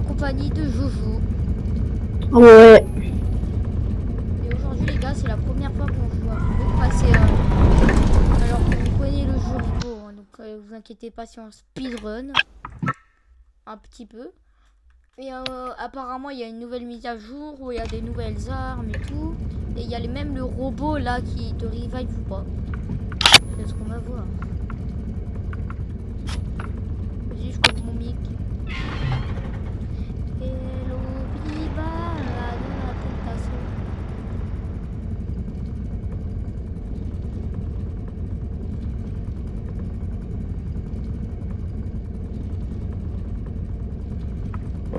en compagnie de Jojo. Ouais. Et aujourd'hui les gars, c'est la première fois qu'on joue à Roblox. Enfin, alors on connaît le jeu Ribo, hein, donc vous inquiétez pas si on speedrun un petit peu. Et apparemment il y a une nouvelle mise à jour où il y a des nouvelles armes et tout. Et il y a même le robot là qui te revive ou pas. C'est ce qu'on va voir. Vas-y, je coupe mon mic. Hello, viva la tentation.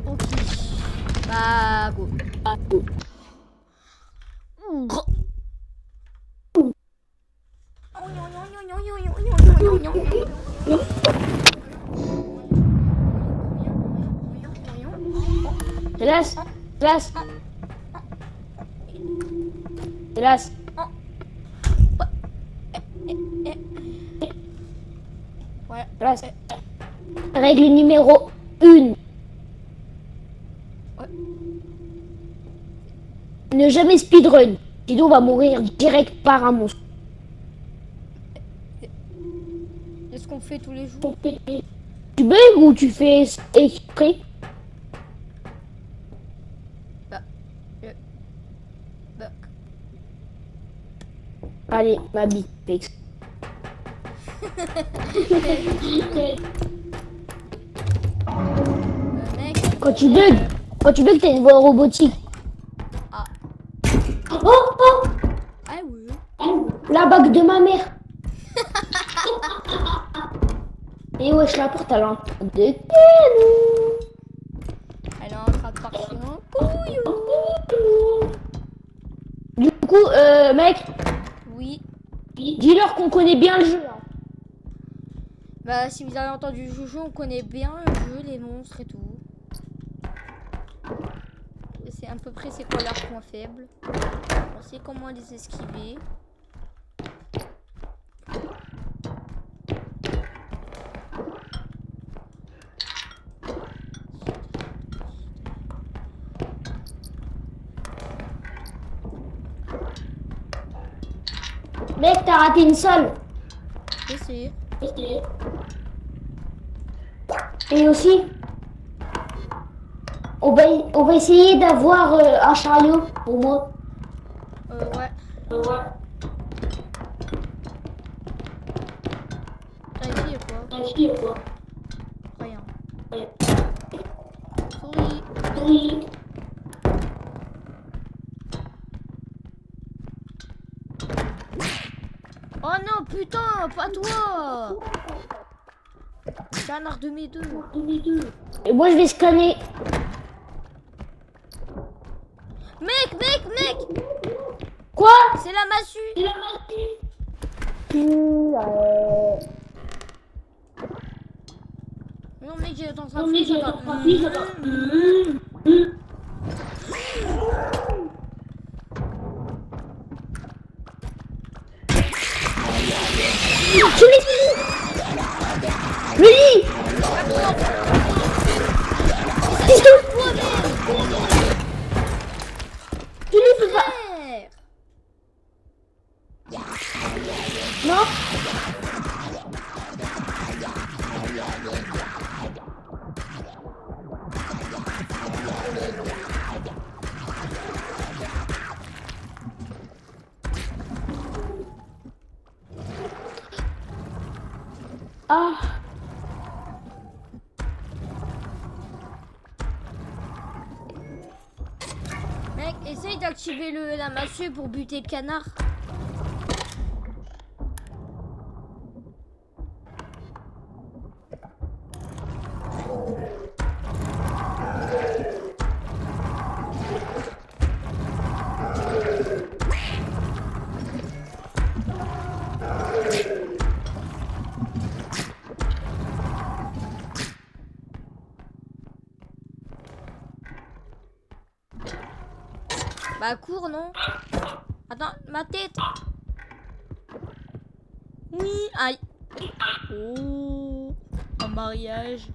Ok. Bah, go. Hélas, hélas, hélas. Ouais. Hélas. Règle numéro 1. Ouais. Ne jamais speedrun. Sinon on va mourir direct par un monstre. Est-ce qu'on fait tous les jours? Tu bugs ou tu fais exprès? Bah. Bah. Allez, ma bite fixe. Mec. Quand tu bugs, t'as une voix robotique. Ah. Oh, Ah oui. la bague de ma mère. Et wesh, la porte, elle est en train de canon. Elle est en train de partir en couille. Du coup, mec, Oui. dis-leur qu'on connaît bien le jeu. Hein. Bah, si vous avez entendu Jojo, on connaît bien le jeu, les monstres et tout. C'est à peu près c'est quoi leurs points faibles. On sait comment les esquiver. Mec, t'as raté une seule. Essayez. Et aussi, on va essayer d'avoir un chariot pour moi. Ouais. T'as essayé quoi? Rien. Souris. Oh non, putain, pas toi. Canard de mes deux. Et moi, je vais scanner. Mec. Quoi? C'est la massue. Non mec, j'ai dans un fils. Je l'ai fini. Le lit. Tu ne peux pas. Non. Ah. Mec, essaye d'activer la massue pour buter le canard. Bah cours non. Attends, ma tête. Oui, aïe. Oh, un mariage.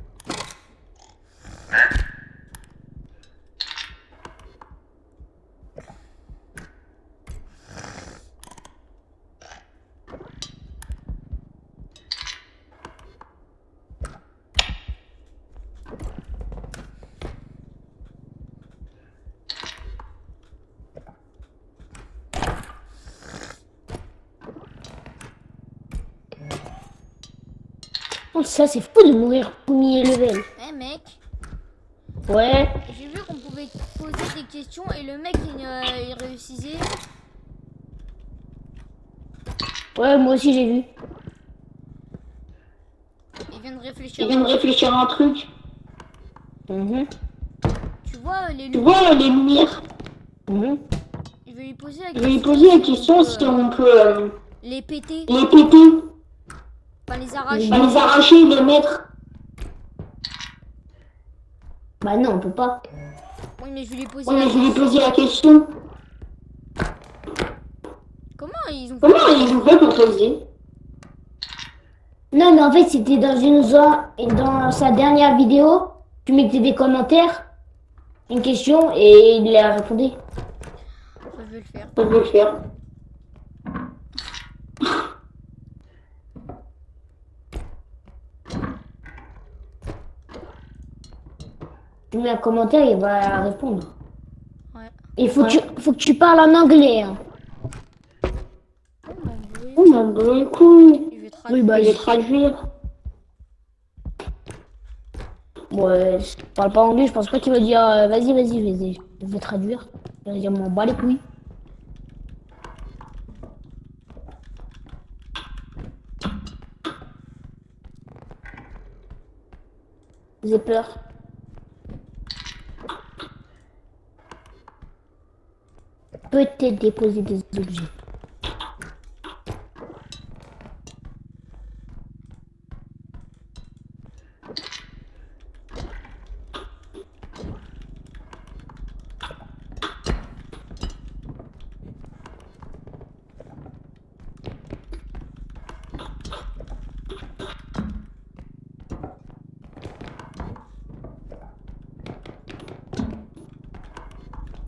Oh, ça, c'est fou de mourir premier level. Eh mec, Ouais. j'ai vu qu'on pouvait poser des questions et le mec il réussissait. Ouais, moi aussi, j'ai vu. Il vient de Il réfléchir. vient de réfléchir à un truc. Mhm. Tu vois les Tu lumières. vois les lumières? Mhm. Je vais lui poser la Je vais lui question. poser la Si question on si peut, on peut les péter, les péter, pas les arracher. pas les arracher, les mettre. Bah non, on peut pas. Oui, mais je vais lui poser Oui, la mais je lui ai question. posé la question. Comment ils ont fait Comment ils ont fait pour poser? Non, mais en fait, c'était dans sa dernière vidéo. Tu mettais des commentaires, une question, et il a répondu. Je vais le faire. Je vais le faire. Tu mets un commentaire, il va répondre. Ouais. Il faut que tu parles en anglais. Hein. Oh mon bruit. Oh mon dieu, cool. Je vais traduire. Oui, bah, Je vais traduire. ouais, je parle pas anglais, je pense pas qu'il va dire vas-y, je vais traduire. Il va dire m'en bats les couilles. J'ai peur. Peut-être déposer des objets.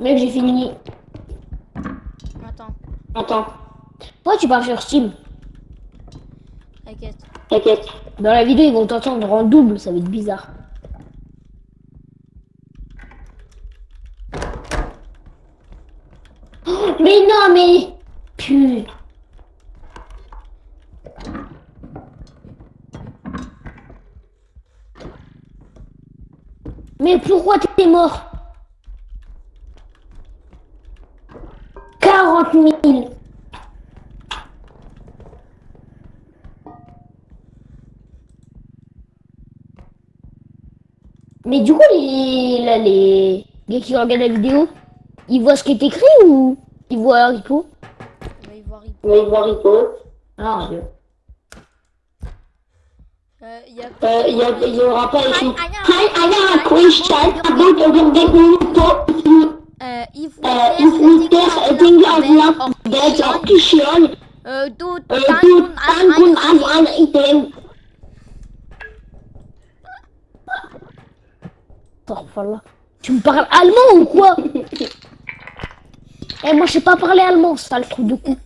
Mec, j'ai fini. Attends, Attends, Pourquoi tu parles sur Steam? t'inquiète. t'inquiète. Dans la vidéo, ils vont t'entendre en double, ça va être bizarre. Oh, mais non, mais... Putain. Mais pourquoi t'es mort? 40 000. Mais du coup, les gars qui regardent la vidéo, ils voient ce qui est écrit ou ils voient Rico? On va y voir. On va y voir Rico. Ah, Dieu. Il y aura pas écrit. Hi, I got a question about the technical. If If we test a thing of that option, du du Tankun auf ein Item. Là. Tu me parles allemand ou quoi? Eh, moi, je sais pas parler allemand, ça, le trou de cou.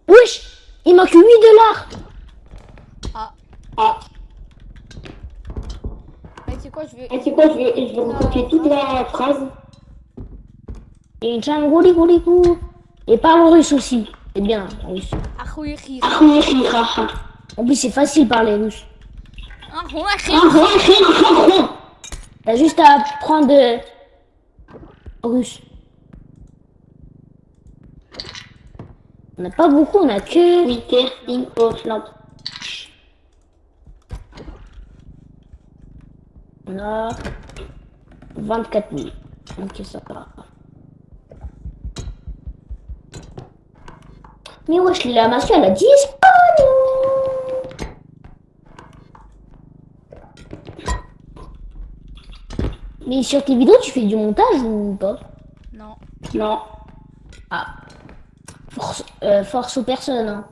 Wesh, il manque 8 $. Ah, Ah, c'est quoi, je vais. et c'est quoi, je vais recopier toute la phrase. Et Django, Ligou. Et parle russe aussi. C'est bien, russe. Ahouiri. En plus, c'est facile parler russe. Ahouiri. T'as juste à apprendre russe. On n'a pas beaucoup, on a que... Twitter, in Offland. On a 24 000. Ok, ça va. Mais wesh, la massue, elle a disparu. Mais sur tes vidéos, tu fais du montage ou pas? Non. Non. Ah. Force aux personnes, hein.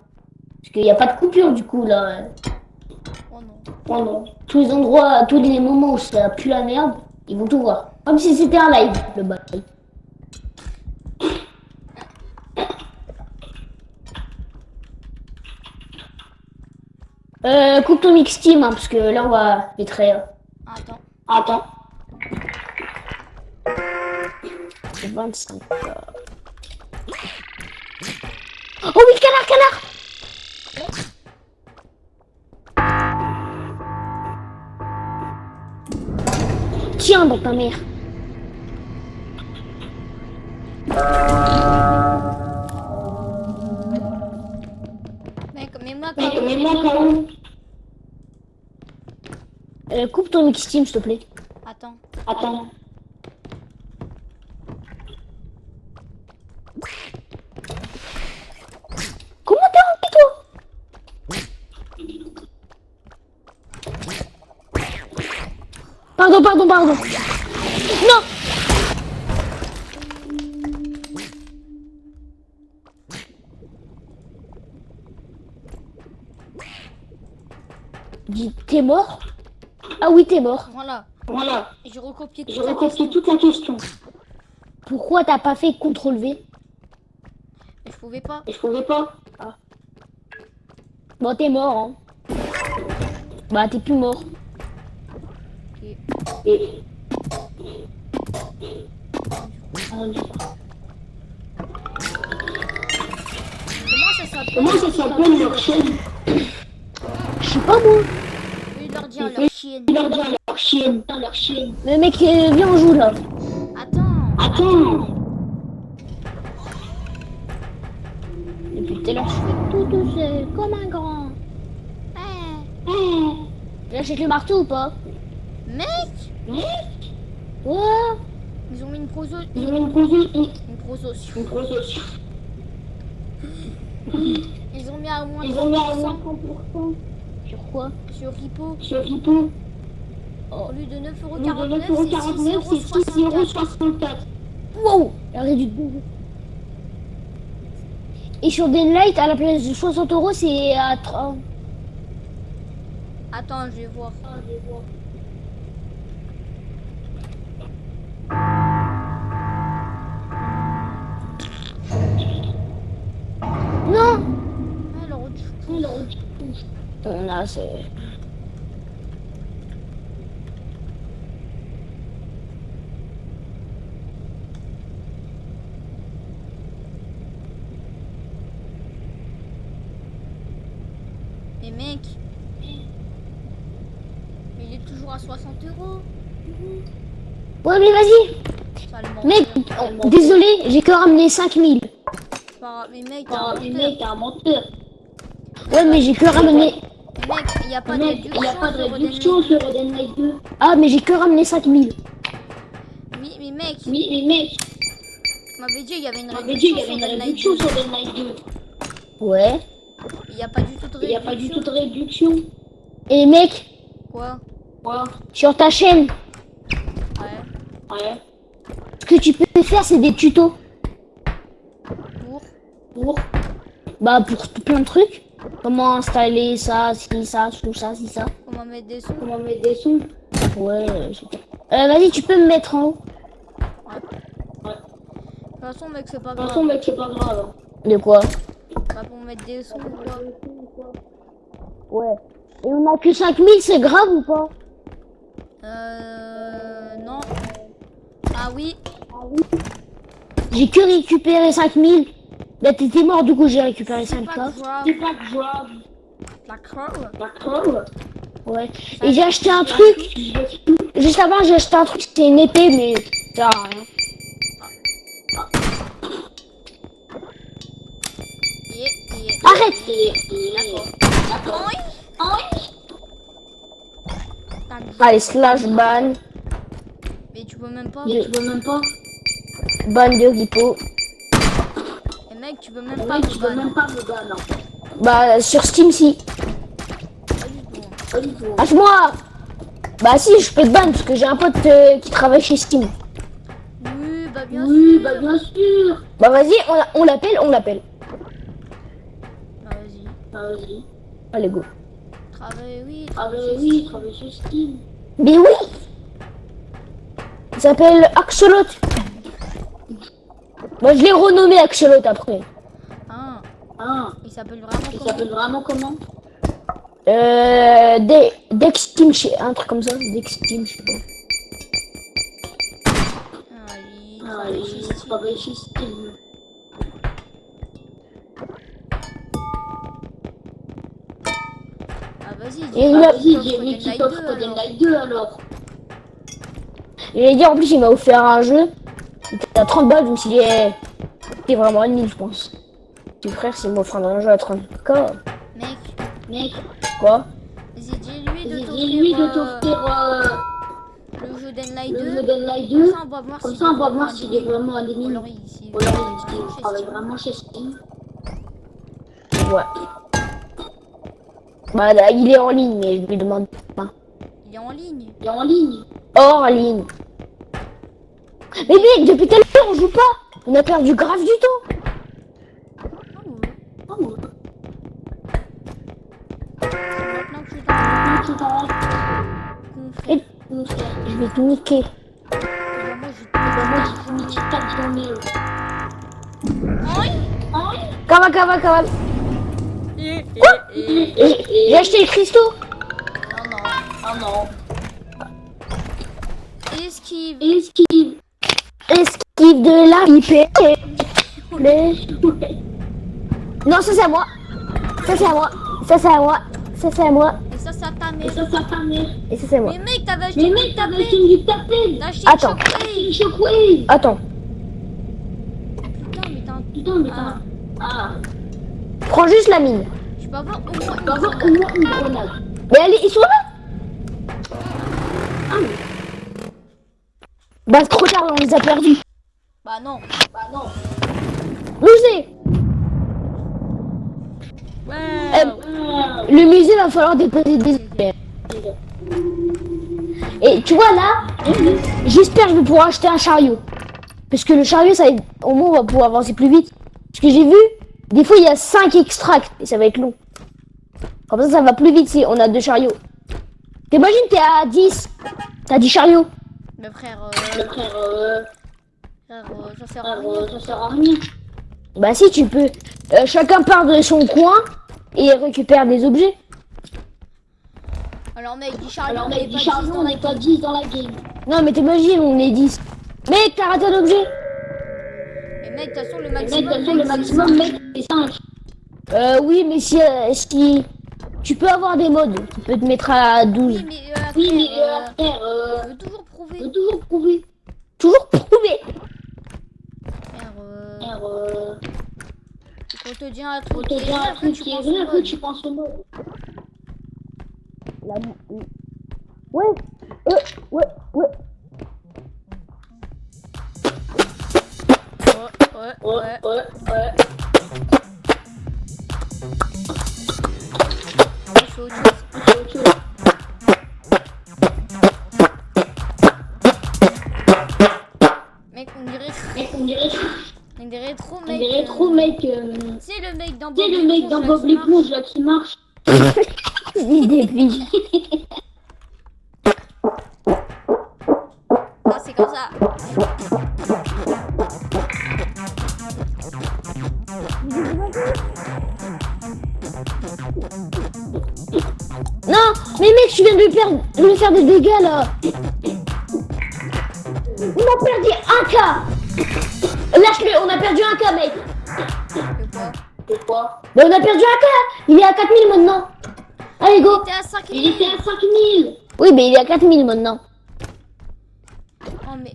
Parce qu'il n'y a pas de coupure du coup là. Oh non. Oh non. Tous les endroits, tous les moments où ça pue la merde, ils vont tout voir. Comme si c'était un live, le bail. Coupe ton mix Steam, hein, parce que là on va être... Attends. Attends. 25. Oh oui, canard! chien dans ta mère. Mec, mais moi, Mais moi, quand même. Coupe ton Steam, s'il te plaît. Attends. Attends. Comment t'es rentré, toi? Pardon. Non. Dis, t'es mort? Ah oui, t'es mort. Voilà. Voilà. J'ai recopié J'ai toute la recopié question. toute la question. Pourquoi t'as pas fait CTRL V? Mais je pouvais pas. Et je pouvais pas. Bon, t'es mort, hein. Bah, t'es plus mort. Ok. Et... Comment ça s'appelle leur chaîne? Je sais pas, moi. Je vais leur dire leur chienne. Leur dire leur chienne. Leur chienne. Mais mec, viens, on joue, là. Attends. Depuis tout à l'heure, je fais tout seul, comme un grand. J'achète le marteau ou pas? Mec, Ouais. ils ont mis une proso. Ils ont une proso. Une prosocion. Une proso. Ils ont mis à moins Ils ont mis à 30% moins 30% Sur quoi? sur Hippo. sur Hippo. Au lieu de Au lieu de 9,49€, 9,49€, c'est 6,64€. 6,64€. Wow. La réduite. Et sur Daylight, à la place de 60€, c'est à 30. Attends, je vais voir. Non. Alors, Là, c'est... mais mec, il est toujours à 60€. Ouais, mais vas-y. Ça le ment. Mec, désolé, j'ai que ramené 5000. Mais mec, Mais mec, t'es un menteur. Ouais, mais j'ai que ramené... Mais mec, il n'y a pas de Mec, il n'y a pas de réduction réduction sur sur Eden Light 2. Ah, mais j'ai que ramené 5000. Oui, mais mec, Oui, mais mec, tu m'avais dit il y avait une on avait dit qu'il y réduction avait sur une Dead Night réduction 2. sur Eden Light 2. Ouais. Il n'y a pas du tout de Il n'y a pas du tout de réduction. Et mec, Quoi? Quoi? sur ta chaîne, Ouais. Ouais. ce que tu peux faire, c'est des tutos. Pour Bah, pour plein de trucs. Comment installer ça, si ça, tout ça, si ça. comment mettre des sons? Comment mettre des sons? Ouais, vas-y, tu peux me mettre en haut. De toute façon, mec, c'est pas De toute façon, grave. mec, c'est pas grave. De quoi? Pas pour mettre des sons ou quoi. Ouais. Et on a que 5000, c'est grave ou pas? Non. Ah oui. J'ai que récupéré 5000. Bah, t'étais mort, du coup, j'ai récupéré C'est 5K. pas grave. C'est pas grave. D'accord. D'accord. Ouais. Et j'ai acheté un truc. Juste avant, j'ai acheté un truc, c'était une épée, mais ça sert à rien. Arrête! D'accord. Allez, slash ban. Mais tu peux même pas. De- Tu veux même pas? Ban de Hippo. Et mec, tu peux même pas Mec, tu me veux même ban. pas me ban. Bah, sur Steam, si. Pas du tout. Pas du tout. Lâche-moi! Bah, si, je peux te ban parce que j'ai un pote qui travaille chez Steam. Oui, bah bien Oui, sûr. bah bien sûr. Bah, vas-y, on l'appelle. Bah vas-y. Ah, vas-y. Allez, go. Travaille, Ah, bah oui, travaille sur Steam. Mais oui! Il s'appelle Axolot. Moi, je l'ai renommé Axolot après. Ah, Ah, il s'appelle vraiment il comment? s'appelle vraiment comment? Dexteam, un truc comme ça. Dexteam, je sais pas. Ah, il Ah, travaille chez il Steam. travaille chez Steam. Ah vas-y, Et dis il a- Ah, vas-y, t'offres j'ai mis Dead qui Night t'offre 2, Eden alors. Light 2 alors. J'allais dire, en plus, il m'a offert un jeu. Il était à 30 balles, je me suis dit, t'es vraiment un nid, je pense. Tes frères, s'il m'offre un jeu à 30K. Mec, Quoi? vas-y, dis-lui de Dis-lui de t'offrir t'offrir le jeu d'Enlight le 2. jeu d'Enlight Comme 2. ça, on va voir Comme s'il ça, on va voir un s'il est déni. vraiment un Ou déni. alors, Ou alors, il travaille vraiment chez Steam. Ouais. Bah, là, il est en ligne, mais je lui demande pas. Il est en ligne. Il est en ligne. Hors ligne. Mais mec, depuis tout à l'heure, on joue pas. On a perdu grave du temps. Ah ouais. Maintenant que je suis dans Et je vais te niquer. moi, je me dis pas de ton nez. Aïe. Kava. Quoi? J'ai acheté le cristaux. Oh non. Esquive. Esquive de la IP. Non, ça c'est à moi. Ça c'est à moi. Ça c'est à moi. Ça c'est à moi. Et ça, c'est à ta mère. Et ça c'est à moi. Mais mec, t'avais acheté une tapette. T'as acheté Attends. une Shockwave. Attends. Putain, mais t'as... Prends juste la mine. Je peux avoir au moins une grenade. Mais allez, ils sont là. Bah c'est trop tard, on les a perdus. Bah non. Musée. Ouais. Le musée va falloir déposer des objets. Et tu vois là, j'espère que je vais pouvoir acheter un chariot. Parce que le chariot, ça va être... au moins on va pouvoir avancer plus vite. Parce que j'ai vu, des fois il y a 5 extracts et ça va être long. Comme ça va plus vite si on a 2 chariots. T'imagines, t'es à 10. T'as 10 chariots. Mais frère, ça sert à rien. Bah si, tu peux. Chacun part de son coin et récupère des objets. Alors mec, 10 chariots, on est pas 10 dans la game. Non mais t'imagines, on est 10. Mec, t'as raté un objet. Mais mec, de toute façon, le maximum, mec, c'est 5. Oui, mais si tu peux avoir des modes, tu peux te mettre à 12. Oui, mais je veux toujours prouver. Toujours prouver. Frère, on te dit un truc qui est vrai, après tu penses au mot. Ouais. Ouais. C'est autre chose. Mec, on dirait trop, mec. C'est le mec dans Bob l'éponge là qui marche. Il débile. Ah, c'est comme ça. Non, mais mec, tu viens de lui faire des dégâts là. On a perdu 1K. Lâche-le, on a perdu 1K, mec. De quoi? Mais on a perdu 1K. Il est à 4000 maintenant. Allez, go. Il était à 5000. Oui, mais il est à 4000 maintenant. Oh mais...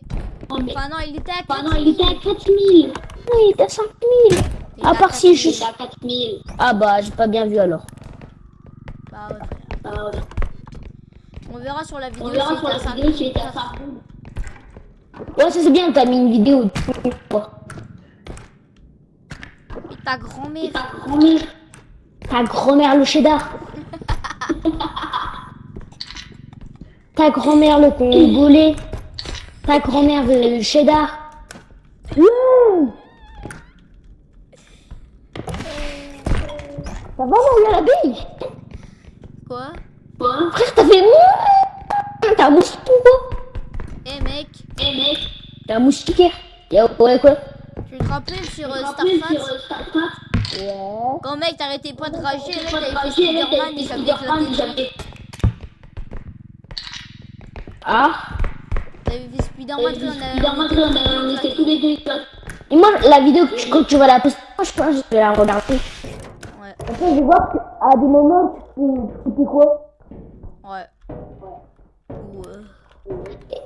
Enfin non, il était à 4000. Oui, il était à 5000. À part si je suis à 4000. Ah bah, j'ai pas bien vu alors. Bah ouais. On verra sur la vidéo si il était à 5000. Ouais, ça c'est bien, t'as mis une vidéo. Et ta grand-mère. Ta grand-mère le cheddar. Ta grand-mère le congolais. Ta grand-mère le cheddar. Wouh. Ça va, mon gars, l'abeille? Quoi? Frère, t'as fait mouh. T'as un moustiquaire quoi? Eh mec. T'as un moustiquaire. Y'a quoi? Tu te rappelles sur Starfat? Ouais. Quand mec t'arrêtais pas de rager, là t'avais fait Spider-Man et ça venait éclater. Ah. T'avais fait Spider-Man, on était tous les deux. Et moi, la vidéo, quand tu vas la poster, je pense que je vais la regarder. Ouais. Après, je vois qu'à des moments, tu fais quoi? Ouais.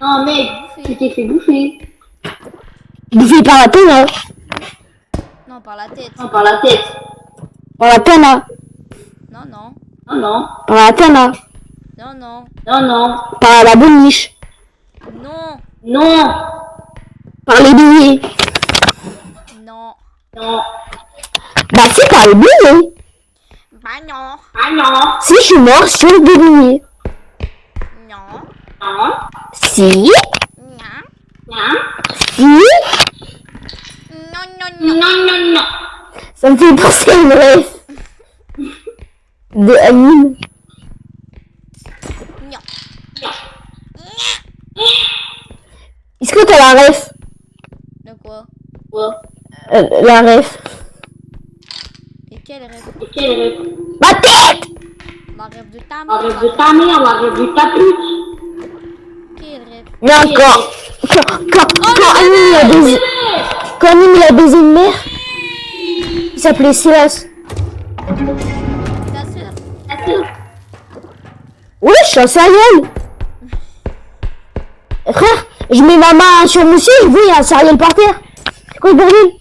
Non, mec, tu t'es fait bouffer. Bouffé par la peine, hein. Non, par la tête. Non, par la tête. Par la peine, hein. Non, non. Non, non. Par la peine, hein. Non, non. Non, non. Par la boniche. Non. Non. Par les billets. Non. Non. Bah si, par les billets. Bah non. Ah non. Si je suis mort sur des billets. Non. Non. Si. Non. Non. Si. Non, non, non. Non, non, non. Ça me fait penser à une ref. De Amine. Non. Est-ce que t'as la ref? De quoi? Quoi? La ref. Et quel rêve? Et quel rêve? Ma tête! Ma rêve de ta La mère. rêve de ta mère, la rêve de ta pute. Quel rêve? Non, quand Amine a baisé... Quand Amine a baisé une mère, il s'appelait Silas. Ta sœur. Ouais, je suis un serial. Frère, je mets ma main sur mon siège, je vois, il y a un serial par terre. C'est quoi le bordel?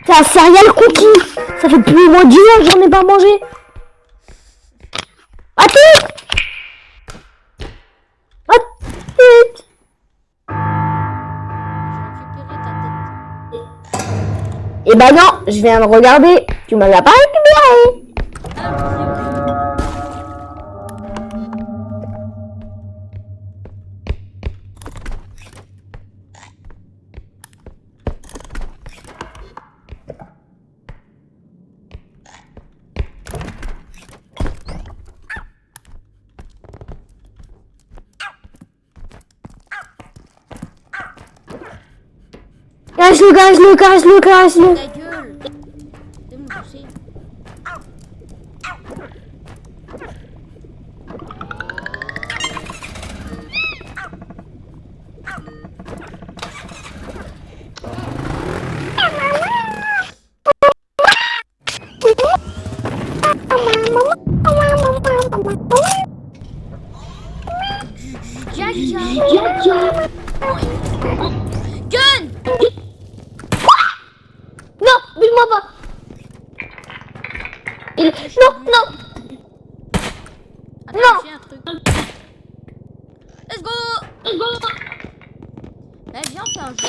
C'est un serial cookie. Ça fait plus ou moins 10 ans que j'en ai pas mangé. Ma tête! Ma tête! J'ai récupéré ta tête. Eh ben non, je viens de regarder. Tu me l'as pas récupéré. Casse-le. Ta gueule. C'est mon dossier. Gun. Non, bouge-moi pas. Non. Attends, Non. j'ai un truc. Let's go. Mais viens, on fait un jeu.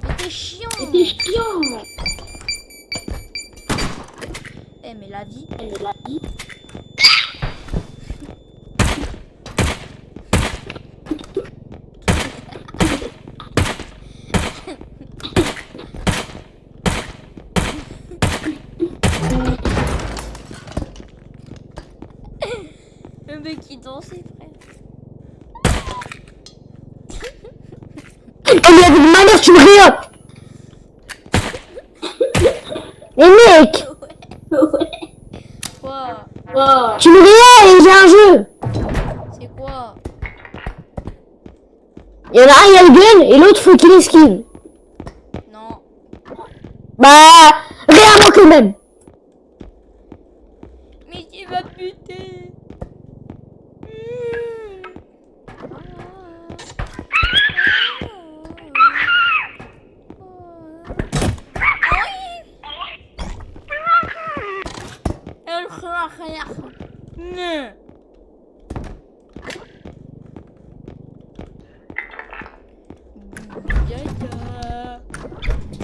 Mais t'es chiant. Eh, mais la vie. Le mec qui dansait, frère. Oh mais de ma mère, tu me rien. Mais mec, Quoi? Oh. tu me rien et j'ai un jeu. C'est quoi? Il y en a un, il y a le gun et l'autre faut qu'il esquive. Non. Bah, réellement quand même. Mais tu vas buter.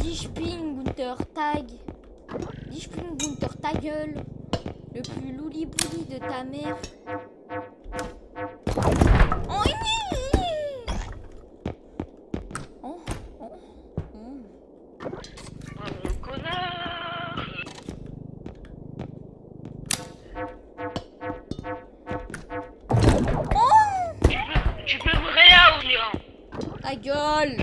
Ich bin Gunther Tag. Ich bin Gunther ta gueule. Le plus louli-bouli de ta mère. Oh, oh, oh, oh. Tu peux rien ou non? Ta gueule.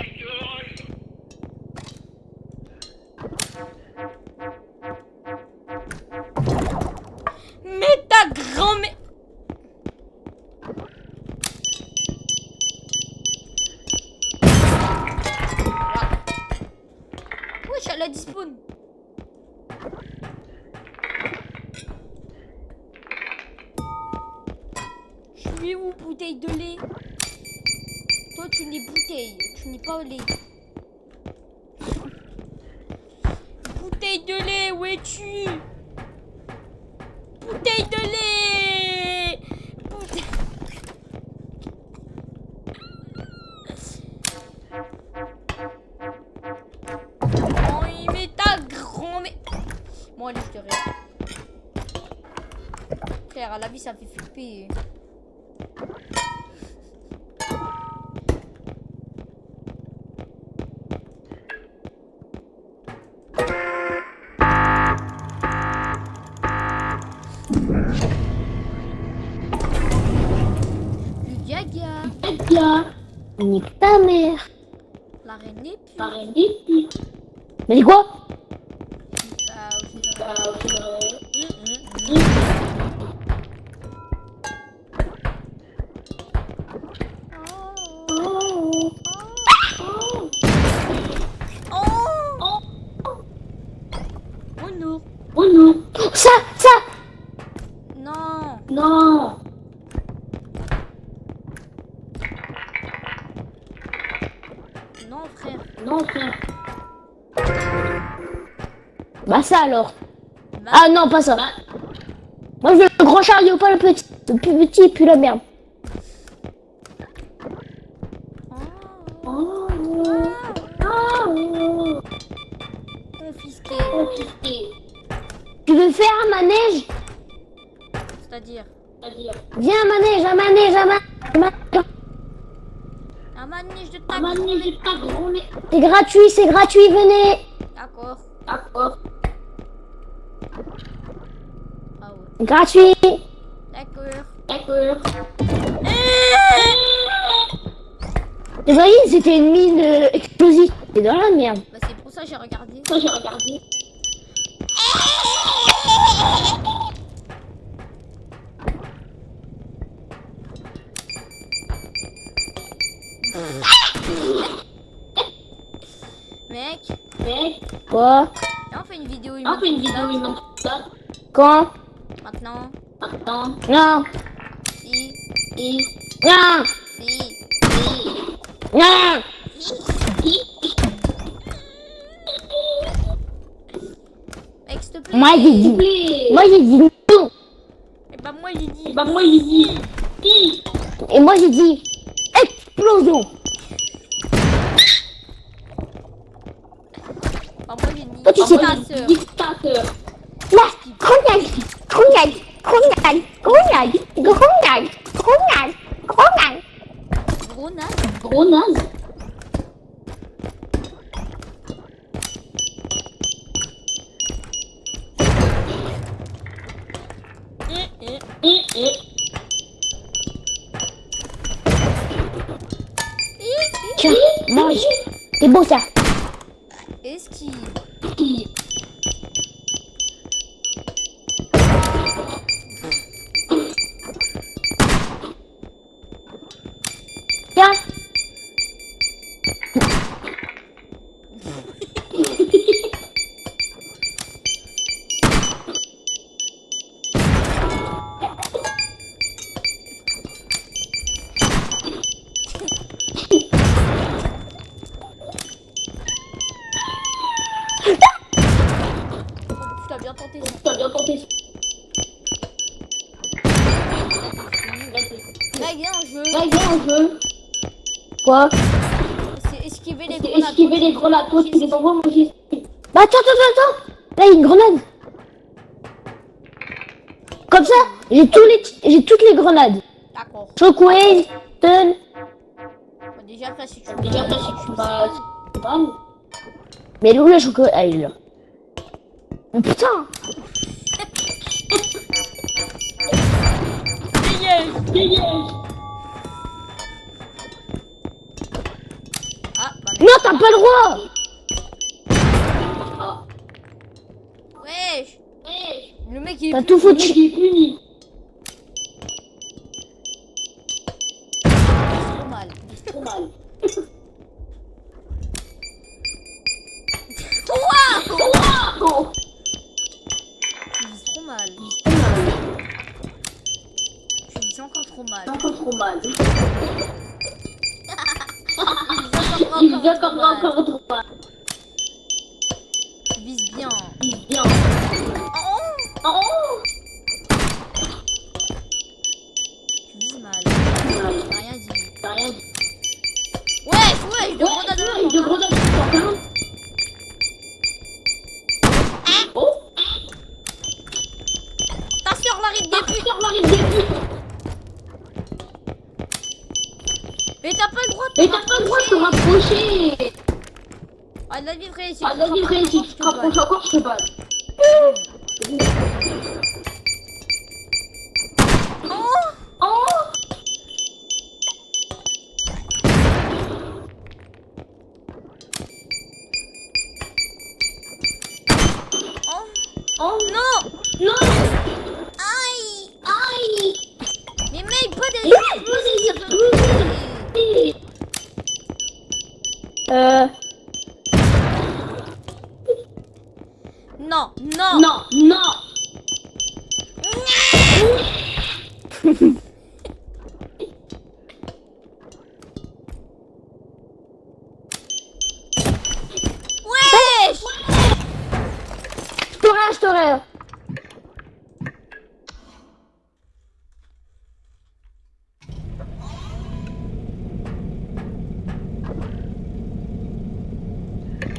Mais ta grand-mère. Wesh, elle a dispawn. bouteille de lait. Toi, tu n'es bouteille. Tu n'es pas lait. Bouteille de lait, où es-tu? Bouteille de lait. Bouteille... Oh, il met ta grand-mère. Bon, allez, je te rêve. Frère, à la vie, ça fait flipper. Le gaga. Gaga. Nique ta mère. La reine des putes. Pareil d'ici. Mais dis quoi? Bah, aussi, Oh non. Oh non. Ça. Non. Non. Non, frère. Non, frère. Bah ça alors. Bah, Ah non, pas ça. Moi je veux le grand chariot, pas le petit. Le plus petit puis la merde. oh. Oh. Confisqué. Confisqué. Tu veux faire un manège? C'est-à-dire C'est-à-dire. Viens un manège. un manège de ta Un manège de ta grand-mère. C'est gratuit, venez. D'accord. D'accord. Ah ouais. Gratuit. D'accord. D'accord. Vous voyez, c'était une mine explosive. C'est dans la merde. Bah, c'est pour ça que j'ai regardé. Ça, j'ai regardé. Mec, Mais, Quoi? et on fait une vidéo on fait une vidéo humaine. humaine ça. Quand? Maintenant. Attends. Non. Si. Et. Non. Si. Non. Mec, s'il te plaît. Moi j'ai dit. Plaît. Moi j'ai dit non. Et bah, moi, j'ai dit. Bah, moi, j'ai dit. Si. Et moi j'ai dit explosion. Bah, moi, j'ai dit. Toi, tu sais ta pas. sœur. Dictateur. Là, cognac. Gros naze. Gros naze. Et. Tiens, mange. C'est beau ça. Esquive. Qui. Tiens. Tu t'as bien tenté ça. T'as bien tenté. Mec, viens, un jeu. Là, il y a un jeu. Quoi? C'est esquiver les C'est grenades. esquiver les grenades. Toi, tu les envoies, moi, j'ai. Bah attends. Là, il y a une grenade. Comme ça, j'ai toutes les grenades. D'accord. Shockwave, stun. Bah, déjà, après, si tu Déjà, après, si tu vas. Bam. Mais elle est où la shockwave? Ah, elle est là. Oh putain. Dégage. Ah, bah, mec. Non, t'as pas le droit. Ah. Wesh. Ouais. Le mec, il est T'as plus tout Le mec, foutu. il est puni. trop mal. Trop mal. Wow. Tu vises trop mal. Tu vises encore trop mal. Encore trop mal. mal. Il Il vient comme encore trop mal. Tu vises bien. Bien. Oh, Oh! tu vises mal. T'as rien dit. T'as rien dit. Ouais, je grenade à la De porte. grenade sur quelqu'un. Oh! Ta soeur l'arrête des putes. Sur la rive des putes. Mais t'as pas le droit de Mais t'as pas le droit de te rapprocher. Ah, la vie vraie, si Ah, la vie vraie, si tu te rapproches encore, je te bats. Oh, Oh! oh, Oh! non. Non! Aïe. Aïe! Mais mec, pas des Il explosifs, ça peut me Non, non. Non, non! Wesh. Je t'aurais.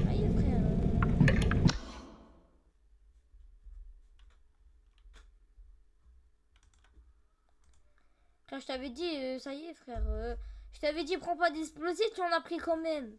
Aïe, frère. Frère, je t'avais dit, ça y est, frère. Je t'avais dit, prends pas d'explosifs, tu en as pris quand même.